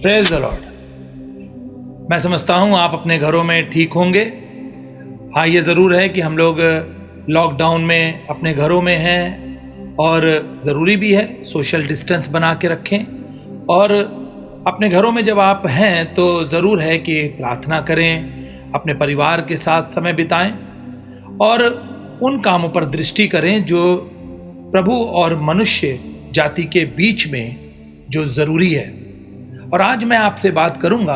Praise the Lord. मैं समझता हूँ आप अपने घरों में ठीक होंगे। हाँ, ये ज़रूर है कि हम लोग लॉकडाउन में अपने घरों में हैं और ज़रूरी भी है सोशल डिस्टेंस बना के रखें। और अपने घरों में जब आप हैं तो ज़रूर है कि प्रार्थना करें, अपने परिवार के साथ समय बिताएं और उन कामों पर दृष्टि करें जो प्रभु और मनुष्य जाति के बीच में जो ज़रूरी है। और आज मैं आपसे बात करूंगा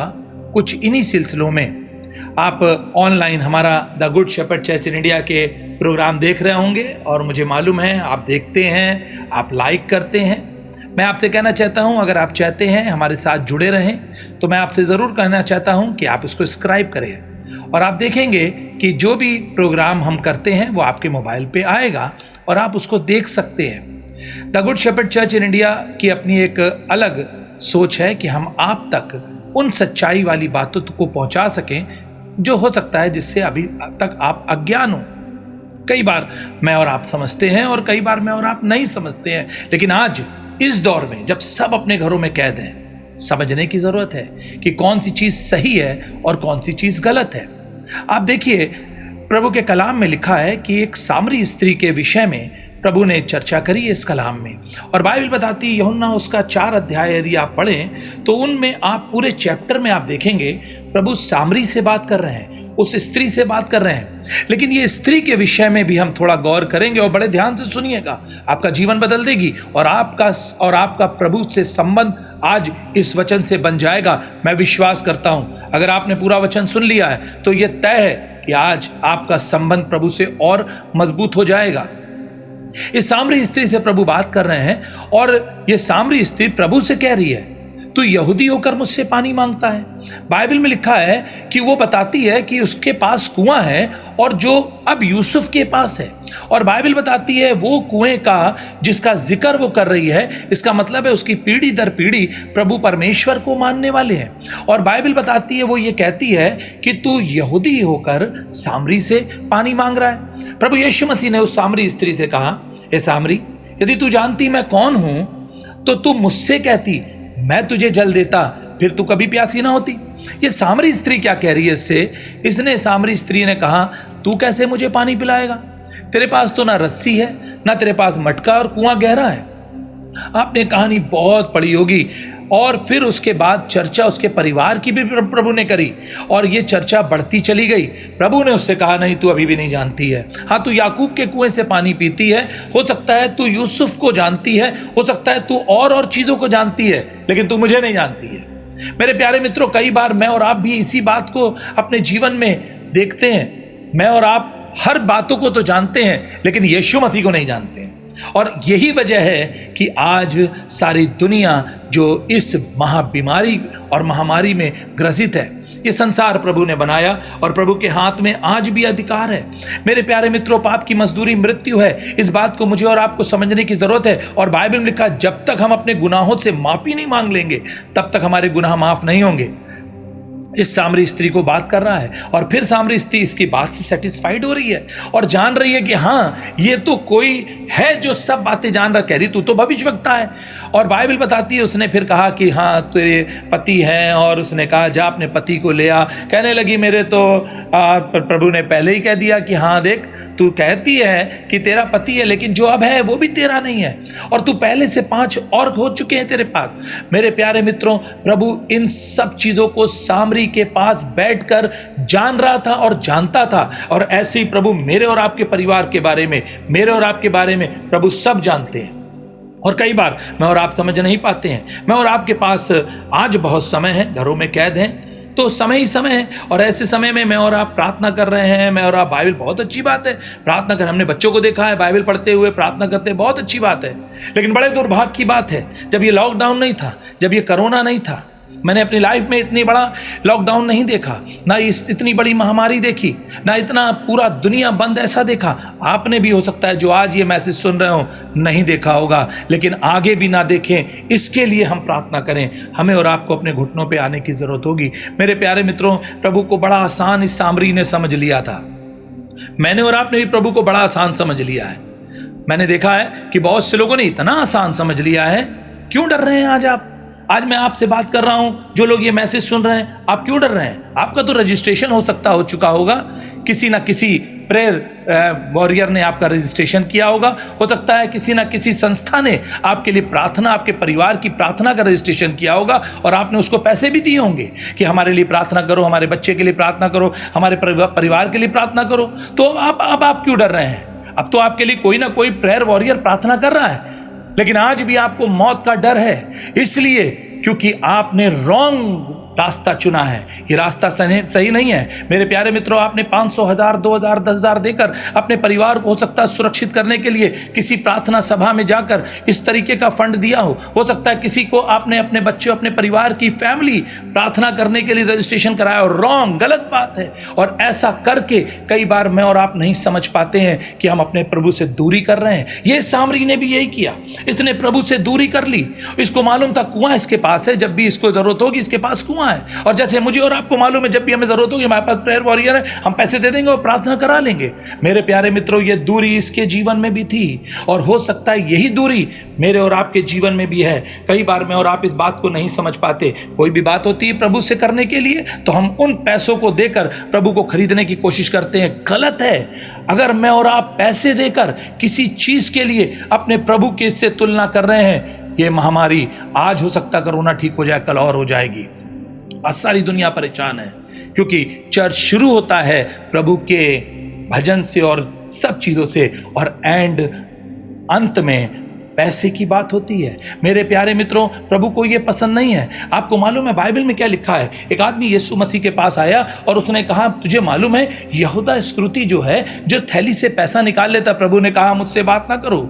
कुछ इन्हीं सिलसिलों में। आप ऑनलाइन हमारा the Good Shepherd Church in India के प्रोग्राम देख रहे होंगे और मुझे मालूम है आप देखते हैं, आप लाइक करते हैं। मैं आपसे कहना चाहता हूं, अगर आप चाहते हैं हमारे साथ जुड़े रहें तो मैं आपसे ज़रूर कहना चाहता हूं कि आप इसको सब्सक्राइब करें और आप देखेंगे कि जो भी प्रोग्राम हम करते हैं वो आपके मोबाइल पे आएगा और आप उसको देख सकते हैं। The Good Shepherd Church in India की अपनी एक अलग सोच है कि हम आप तक उन सच्चाई वाली बातों को पहुंचा सकें जो हो सकता है जिससे अभी तक आप अज्ञान हो। कई बार मैं और आप समझते हैं और कई बार मैं और आप नहीं समझते हैं, लेकिन आज इस दौर में जब सब अपने घरों में कैद हैं, समझने की जरूरत है कि कौन सी चीज सही है और कौन सी चीज गलत है। आप देखिए, प्रभु के कलाम में लिखा है कि एक सामरी स्त्री के विषय में प्रभु ने चर्चा करी इस कलाम में, और बाइबल बताती है यूहन्ना उसका 4 अध्याय यदि आप पढ़ें तो उनमें आप पूरे चैप्टर में आप देखेंगे प्रभु सामरी से बात कर रहे हैं, उस स्त्री से बात कर रहे हैं। लेकिन ये स्त्री के विषय में भी हम थोड़ा गौर करेंगे और बड़े ध्यान से सुनिएगा, आपका जीवन बदल देगी और आपका प्रभु से संबंध आज इस वचन से बन जाएगा। मैं विश्वास करता हूं अगर आपने पूरा वचन सुन लिया है तो यह तय है कि आज आपका संबंध प्रभु से और मजबूत हो जाएगा। इस सामरी स्त्री से प्रभु बात कर रहे हैं और ये सामरी स्त्री प्रभु से कह रही है तू यहूदी होकर मुझसे पानी मांगता है। बाइबल में लिखा है कि वो बताती है कि उसके पास कुआं है और जो अब यूसुफ के पास है, और बाइबल बताती है वो कुएं का जिसका जिक्र वो कर रही है, इसका मतलब है उसकी पीढ़ी दर पीढ़ी प्रभु परमेश्वर को मानने वाले हैं। और बाइबल बताती है, वो ये कहती है कि तू यहूदी होकर सामरी से पानी मांग रहा है। प्रभु यीशु मसीह ने उस सामरी स्त्री से कहा, ए सामरी, यदि तू जानती मैं कौन हूं तो तू मुझसे कहती, मैं तुझे जल देता, फिर तू कभी प्यासी ना होती। ये सामरी स्त्री क्या कह रही है इसने सामरी स्त्री ने कहा, तू कैसे मुझे पानी पिलाएगा? तेरे पास तो ना रस्सी है, ना तेरे पास मटका, और कुआं गहरा है। आपने कहानी बहुत पढ़ी होगी। और फिर उसके बाद चर्चा उसके परिवार की भी प्रभु ने करी और ये चर्चा बढ़ती चली गई। प्रभु ने उससे कहा, नहीं, तू अभी भी नहीं जानती है। हाँ, तू याकूब के कुएं से पानी पीती है, हो सकता है तू यूसुफ को जानती है, हो सकता है तू और चीज़ों को जानती है, लेकिन तू मुझे नहीं जानती है। मेरे प्यारे मित्रों, कई बार मैं और आप भी इसी बात को अपने जीवन में देखते हैं। मैं और आप हर बातों को तो जानते हैं लेकिन यीशु मसीह को नहीं जानते हैं। और यही वजह है कि आज सारी दुनिया जो इस महाबीमारी और महामारी में ग्रसित है, ये संसार प्रभु ने बनाया और प्रभु के हाथ में आज भी अधिकार है। मेरे प्यारे मित्रों, पाप की मजदूरी मृत्यु है, इस बात को मुझे और आपको समझने की जरूरत है। और बाइबल में लिखा, जब तक हम अपने गुनाहों से माफी नहीं मांग लेंगे तब तक हमारे गुनाह माफ नहीं होंगे। इस सामरी स्त्री को बात कर रहा है और फिर सामरी स्त्री इसकी बात से सेटिस्फाइड हो रही है और जान रही है कि हाँ, ये तो कोई है जो सब बातें जान रहा। कह रही, तू तो भविष्यवक्ता है। और बाइबल बताती है, उसने फिर कहा कि हाँ, तेरे पति हैं, और उसने कहा जा अपने पति को ले आ। कहने लगी, मेरे तो प्रभु ने पहले ही कह दिया कि हाँ देख, तू कहती है कि तेरा पति है, लेकिन जो अब है वो भी तेरा नहीं है, और तू पहले से 5 और हो चुके हैं तेरे पास। मेरे प्यारे मित्रों, प्रभु इन सब चीज़ों को सामरी के पास बैठकर जान रहा था और जानता था। और ऐसे ही प्रभु मेरे और आपके परिवार के बारे में, मेरे और आपके बारे में प्रभु सब जानते हैं। और कई बार मैं और आप समझ नहीं पाते हैं। मैं और आपके पास आज बहुत समय है, घरों में कैद हैं, तो समय ही समय है। और ऐसे समय में मैं और आप प्रार्थना कर रहे हैं, मैं और आप, बाइबल बहुत अच्छी बात है, प्रार्थना कर, हमने बच्चों को देखा है बाइबल पढ़ते हुए प्रार्थना करते, बहुत अच्छी बात है। लेकिन बड़े दुर्भाग्य की बात है, जब ये लॉकडाउन नहीं था, जब ये कोरोना नहीं था, मैंने अपनी लाइफ में इतनी बड़ा लॉकडाउन नहीं देखा, ना इतनी बड़ी महामारी देखी, ना इतना पूरा दुनिया बंद ऐसा देखा। आपने भी हो सकता है जो आज ये मैसेज सुन रहे हो नहीं देखा होगा, लेकिन आगे भी ना देखें इसके लिए हम प्रार्थना करें। हमें और आपको अपने घुटनों पे आने की जरूरत होगी। मेरे प्यारे मित्रों, प्रभु को बड़ा आसान इस सामरी ने समझ लिया था। मैंने और आपने भी प्रभु को बड़ा आसान समझ लिया है। मैंने देखा है कि बहुत से लोगों ने इतना आसान समझ लिया है। क्यों डर रहे हैं आज आप? आज मैं आपसे बात कर रहा हूं, जो लोग ये मैसेज सुन रहे हैं, आप क्यों डर रहे हैं? आपका तो रजिस्ट्रेशन हो चुका होगा, किसी ना किसी प्रेयर वॉरियर ने आपका रजिस्ट्रेशन किया होगा। हो सकता है किसी ना किसी संस्था ने आपके लिए प्रार्थना, आपके परिवार की प्रार्थना का रजिस्ट्रेशन किया होगा और आपने उसको पैसे भी दिए होंगे कि हमारे लिए प्रार्थना करो, हमारे बच्चे के लिए प्रार्थना करो, हमारे परिवार के लिए प्रार्थना करो। तो अब आप क्यों डर रहे हैं? अब तो आपके लिए कोई ना कोई प्रेयर वॉरियर प्रार्थना कर रहा है, लेकिन आज भी आपको मौत का डर है, इसलिए क्योंकि आपने रॉन्ग रास्ता चुना है। ये रास्ता सही नहीं है। मेरे प्यारे मित्रों, आपने 500, 1000, 2000, 10,000 देकर अपने परिवार को हो सकता है सुरक्षित करने के लिए किसी प्रार्थना सभा में जाकर इस तरीके का फंड दिया हो सकता है किसी को आपने अपने बच्चों, अपने परिवार की फैमिली प्रार्थना करने के लिए रजिस्ट्रेशन कराया, और रॉन्ग, गलत बात है। और ऐसा करके कई बार मैं और आप नहीं समझ पाते हैं कि हम अपने प्रभु से दूरी कर रहे हैं। ये सामरी ने भी यही किया, इसने प्रभु से दूरी कर ली। इसको मालूम था कुआं इसके पास है, जब भी इसको जरूरत होगी इसके पास कुआं है। और जैसे मुझे और आपको मालूम है, जब भी हमें जरूरत होगी हमारे पास प्रेयर वॉरियर है, हम पैसे दे देंगे और प्रार्थना करा लेंगे। मेरे प्यारे मित्रों, ये दूरी इसके जीवन में भी थी, और हो सकता है यही दूरी मेरे और आपके जीवन में भी है। कई बार मैं और आप इस बात को नहीं समझ पाते। कोई भी बात होती है प्रभु से करने के लिए, तो हम उन पैसों को देकर प्रभु को खरीदने की कोशिश करते हैं। गलत है। अगर मैं और आप पैसे देकर किसी चीज के लिए अपने प्रभु के से तुलना कर रहे हैं, ये महामारी आज हो सकता कोरोना ठीक हो जाए, कल और हो जाएगी। आज सारी दुनिया परेशान है, क्योंकि चर्च शुरू होता है प्रभु के भजन से और सब चीजों से, और अंत में पैसे की बात होती है। मेरे प्यारे मित्रों, प्रभु को यह पसंद नहीं है। आपको मालूम है बाइबल में क्या लिखा है? एक आदमी यीशु मसीह के पास आया और उसने कहा, तुझे मालूम है यहूदा इस्करियोती जो है, जो थैली से पैसा निकाल लेता, प्रभु ने कहा मुझसे बात ना करो,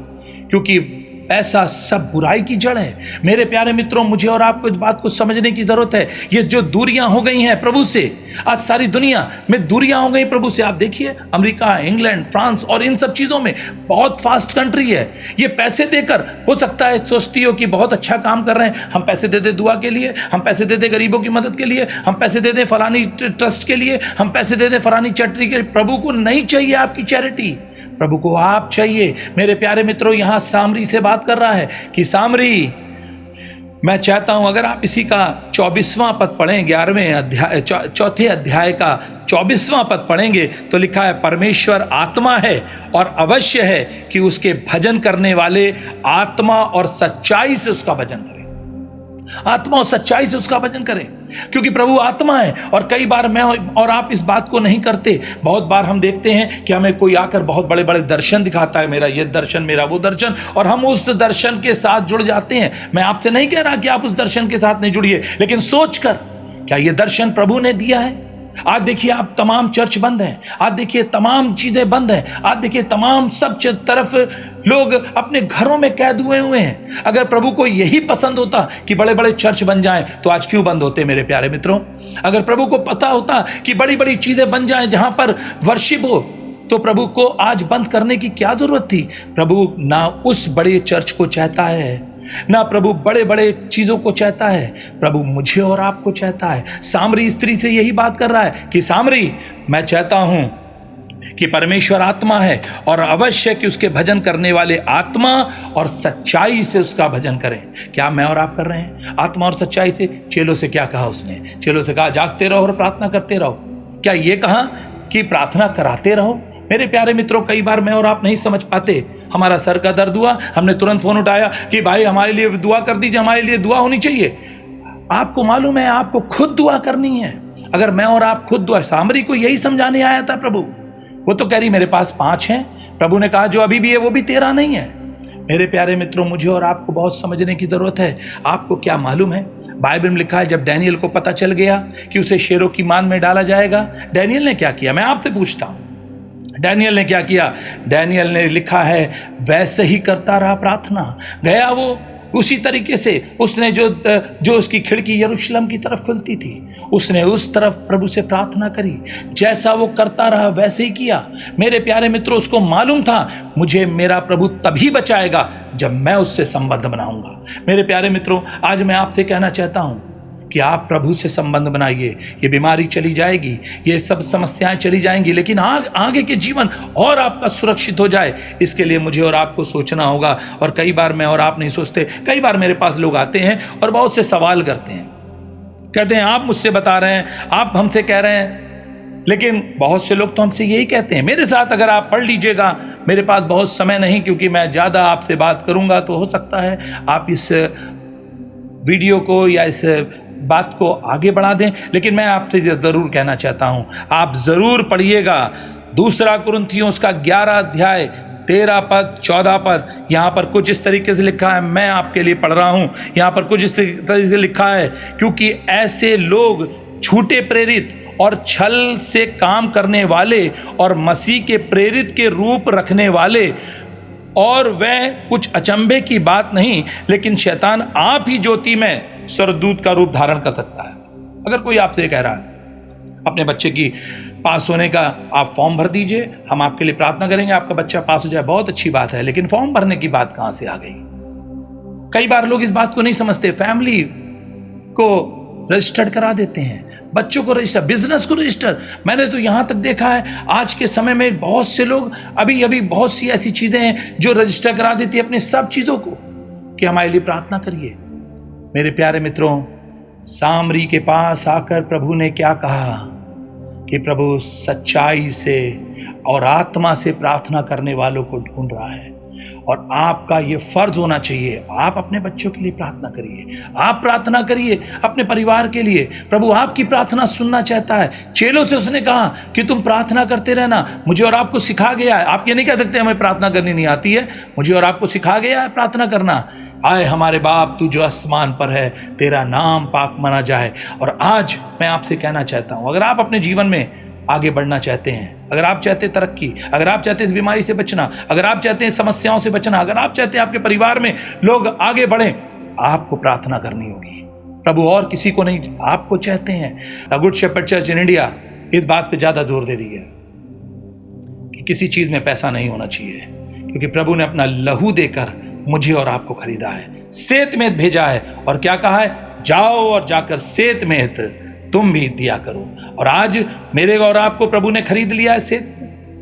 क्योंकि ऐसा सब बुराई की जड़ है। मेरे प्यारे मित्रों, मुझे और आपको इस बात को समझने की जरूरत है। ये जो दूरियां हो गई हैं प्रभु से, आज सारी दुनिया में दूरियां हो गई प्रभु से। आप देखिए अमेरिका, इंग्लैंड, फ्रांस और इन सब चीजों में बहुत फास्ट कंट्री है। ये पैसे देकर हो सकता है सोचती हो कि बहुत अच्छा काम कर रहे हैं, हम पैसे दे दे दुआ के लिए, हम पैसे दे दे गरीबों की मदद के लिए, हम पैसे दे दे फलानी ट्रस्ट के लिए, हम पैसे दे दे फलानी चैरिटी के लिए। प्रभु को नहीं चाहिए आपकी चैरिटी, प्रभु को आप चाहिए। मेरे प्यारे मित्रों, यहां सामरी से बात कर रहा है कि सामरी, मैं चाहता हूं अगर आप इसी का 24वां पद पढ़ें, 11वें अध्याय, चौथे अध्याय का 24वां पद पढ़ेंगे तो लिखा है, परमेश्वर आत्मा है और अवश्य है कि उसके भजन करने वाले आत्मा और सच्चाई से उसका भजन करें। आत्मा और सच्चाई से उसका भजन करें, क्योंकि प्रभु आत्मा है। और कई बार मैं और आप इस बात को नहीं करते। बहुत बार हम देखते हैं कि हमें कोई आकर बहुत बड़े बड़े दर्शन दिखाता है, मेरा ये दर्शन, मेरा वो दर्शन, और हम उस दर्शन के साथ जुड़ जाते हैं। मैं आपसे नहीं कह रहा कि आप उस दर्शन के साथ नहीं जुड़िए, लेकिन सोचकर, क्या ये दर्शन प्रभु ने दिया है? आज देखिए आप तमाम चर्च बंद हैं, आज देखिए तमाम चीजें बंद हैं, आज देखिए तमाम सब तरफ लोग अपने घरों में कैद हुए हैं। अगर प्रभु को यही पसंद होता कि बड़े बड़े चर्च बन जाएं, तो आज क्यों बंद होते मेरे प्यारे मित्रों? अगर प्रभु को पता होता कि बड़ी बड़ी चीजें बन जाएं जहां पर वर्शिप हो, तो प्रभु को आज बंद करने की क्या जरूरत थी? प्रभु ना उस बड़े चर्च को चाहता है, ना प्रभु बड़े बड़े चीजों को चाहता है, प्रभु मुझे और आपको चाहता है। सामरी स्त्री से यही बात कर रहा है कि सामरी, मैं चाहता हूं कि परमेश्वर आत्मा है और अवश्य कि उसके भजन करने वाले आत्मा और सच्चाई से उसका भजन करें। क्या मैं और आप कर रहे हैं आत्मा और सच्चाई से? चेलों से क्या कहा उसने? चेलों से कहा जागते रहो और प्रार्थना करते रहो। क्या ये कहा कि प्रार्थना कराते रहो? मेरे प्यारे मित्रों, कई बार मैं और आप नहीं समझ पाते। हमारा सर का दर्द हुआ, हमने तुरंत फोन उठाया कि भाई हमारे लिए दुआ कर दीजिए, हमारे लिए दुआ होनी चाहिए। आपको मालूम है आपको खुद दुआ करनी है। अगर मैं और आप खुद दुआ, सामरी को यही समझाने आया था प्रभु। वो तो कह रही मेरे पास 5 हैं, प्रभु ने कहा जो अभी भी है वो भी तेरा नहीं है। मेरे प्यारे मित्रों, मुझे और आपको बहुत समझने की जरूरत है। आपको क्या मालूम है, बाइबल में लिखा है जब डैनियल को पता चल गया कि उसे शेरों की मान में डाला जाएगा, डैनियल ने क्या किया? मैं आपसे पूछता हूं, डैनियल ने क्या किया? डैनियल ने लिखा है वैसे ही करता रहा प्रार्थना। गया वो उसी तरीके से, उसने जो उसकी खिड़की यरूशलेम की तरफ खुलती थी, उसने उस तरफ प्रभु से प्रार्थना करी। जैसा वो करता रहा वैसे ही किया। मेरे प्यारे मित्रों, उसको मालूम था मुझे मेरा प्रभु तभी बचाएगा जब मैं उससे संबंध बनाऊंगा। मेरे प्यारे मित्रों, आज मैं आपसे कहना चाहता हूं कि आप प्रभु से संबंध बनाइए। ये बीमारी चली जाएगी, ये सब समस्याएं चली जाएंगी, लेकिन आगे के जीवन और आपका सुरक्षित हो जाए, इसके लिए मुझे और आपको सोचना होगा। और कई बार मैं और आप नहीं सोचते। कई बार मेरे पास लोग आते हैं और बहुत से सवाल करते हैं, कहते हैं आप मुझसे बता रहे हैं, आप हमसे कह रहे हैं, लेकिन बहुत से लोग तो हमसे यही कहते हैं, मेरे साथ अगर आप पढ़ लीजिएगा। मेरे पास बहुत समय नहीं, क्योंकि मैं ज़्यादा आपसे बात करूंगा तो हो सकता है आप इस वीडियो को या इस बात को आगे बढ़ा दें, लेकिन मैं आपसे ज़रूर कहना चाहता हूं, आप ज़रूर पढ़िएगा 2 कुरिन्थियों उसका 11 अध्याय 13 पद 14 पद। यहाँ पर कुछ इस तरीके से लिखा है, मैं आपके लिए पढ़ रहा हूँ। यहाँ पर कुछ इस तरीके से लिखा है, क्योंकि ऐसे लोग झूठे प्रेरित और छल से काम करने वाले और मसीह के प्रेरित के रूप रखने वाले, और वह कुछ अचंभे की बात नहीं, लेकिन शैतान आप ही ज्योति में स्वर्गदूत का रूप धारण कर सकता है। अगर कोई आपसे कह रहा है अपने बच्चे की पास होने का, आप फॉर्म भर दीजिए, हम आपके लिए प्रार्थना करेंगे, आपका बच्चा पास हो जाए, बहुत अच्छी बात है, लेकिन फॉर्म भरने की बात कहां से आ गई? कई बार लोग इस बात को नहीं समझते। फैमिली को रजिस्टर्ड करा देते हैं, बच्चों को रजिस्टर, बिजनेस को रजिस्टर। मैंने तो यहां तक देखा है आज के समय में बहुत से लोग अभी बहुत सी ऐसी चीजें हैं जो रजिस्टर करा देती है अपनी सब चीजों को, कि हमारे लिए प्रार्थना करिए। मेरे प्यारे मित्रों, सामरी के पास आकर प्रभु ने क्या कहा कि प्रभु सच्चाई से और आत्मा से प्रार्थना करने वालों को ढूंढ रहा है, और आपका ये फर्ज होना चाहिए। आप अपने बच्चों के लिए प्रार्थना करिए, आप प्रार्थना करिए अपने परिवार के लिए। प्रभु आपकी प्रार्थना सुनना चाहता है। चेलों से उसने कहा कि तुम प्रार्थना करते रहना, मुझे और आपको सिखा गया है। आप ये नहीं कह सकते हमें प्रार्थना करनी नहीं आती है, मुझे और आपको सिखा गया है प्रार्थना करना। आए हमारे बाप, तू जो आसमान पर है, तेरा नाम पाक माना जाए। और आज मैं आपसे कहना चाहता हूं, अगर आप अपने जीवन में आगे बढ़ना चाहते हैं, अगर आप चाहते हैं तरक्की, अगर आप चाहते हैं इस बीमारी से बचना, अगर आप चाहते हैं समस्याओं से बचना, अगर आप चाहते हैं आपके परिवार में लोग आगे बढ़ें, आपको प्रार्थना करनी होगी। प्रभु और किसी को नहीं, आपको चाहते हैं। The Good Shepherd Church in India इस बात पे ज्यादा जोर दे रही है कि किसी चीज में पैसा नहीं होना चाहिए, क्योंकि प्रभु ने अपना लहू देकर मुझे और आपको खरीदा है, सेत में भेजा है, और क्या कहा है, जाओ और जाकर सेत में तुम भी दिया करो। और आज मेरे और आपको प्रभु ने खरीद लिया है सेत,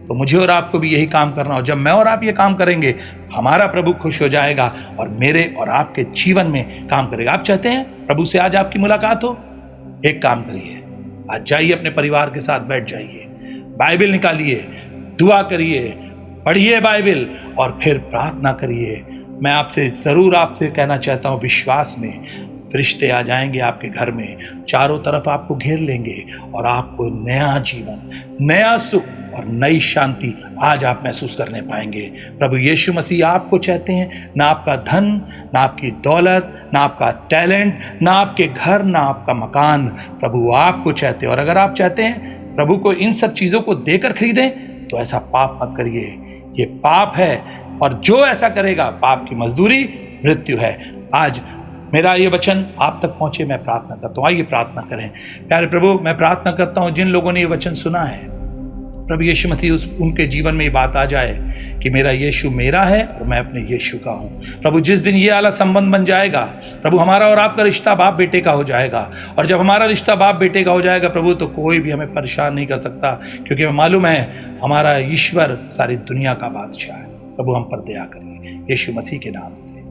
तो मुझे और आपको भी यही काम करना हो। जब मैं और आप ये काम करेंगे, हमारा प्रभु खुश हो जाएगा और मेरे और आपके जीवन में काम करेगा। आप चाहते हैं प्रभु से आज आपकी मुलाकात हो? एक काम करिए, आज जाइए अपने परिवार के साथ बैठ जाइए, बाइबल निकालिए, दुआ करिए, पढ़िए बाइबल, और फिर प्रार्थना करिए। मैं आपसे जरूर आपसे कहना चाहता हूँ, विश्वास में फरिश्ते आ जाएंगे आपके घर में, चारों तरफ आपको घेर लेंगे, और आपको नया जीवन, नया सुख और नई शांति आज आप महसूस करने पाएंगे। प्रभु यीशु मसीह आपको चाहते हैं, ना आपका धन, ना आपकी दौलत, ना आपका टैलेंट, ना आपके घर, ना आपका मकान। प्रभु आपको चाहते हैं, और अगर आप चाहते हैं प्रभु को इन सब चीज़ों को देकर खरीदें, तो ऐसा पाप मत करिए, ये पाप है, और जो ऐसा करेगा पाप की मजदूरी मृत्यु है। आज मेरा ये वचन आप तक पहुंचे, मैं प्रार्थना करता हूँ। आइए प्रार्थना करें। प्यारे प्रभु, मैं प्रार्थना करता हूँ जिन लोगों ने ये वचन सुना है, प्रभु यीशु मसीह उनके जीवन में ये बात आ जाए कि मेरा यीशु मेरा है और मैं अपने यीशु का हूँ। प्रभु जिस दिन ये वाला संबंध बन जाएगा, प्रभु हमारा और आपका रिश्ता बाप बेटे का हो जाएगा, और जब हमारा रिश्ता बाप बेटे का हो जाएगा प्रभु, तो कोई भी हमें परेशान नहीं कर सकता, क्योंकि हमें मालूम है हमारा ईश्वर सारी दुनिया का बादशाह है। प्रभु हम पर दया करिए, यीशु मसीह के नाम से।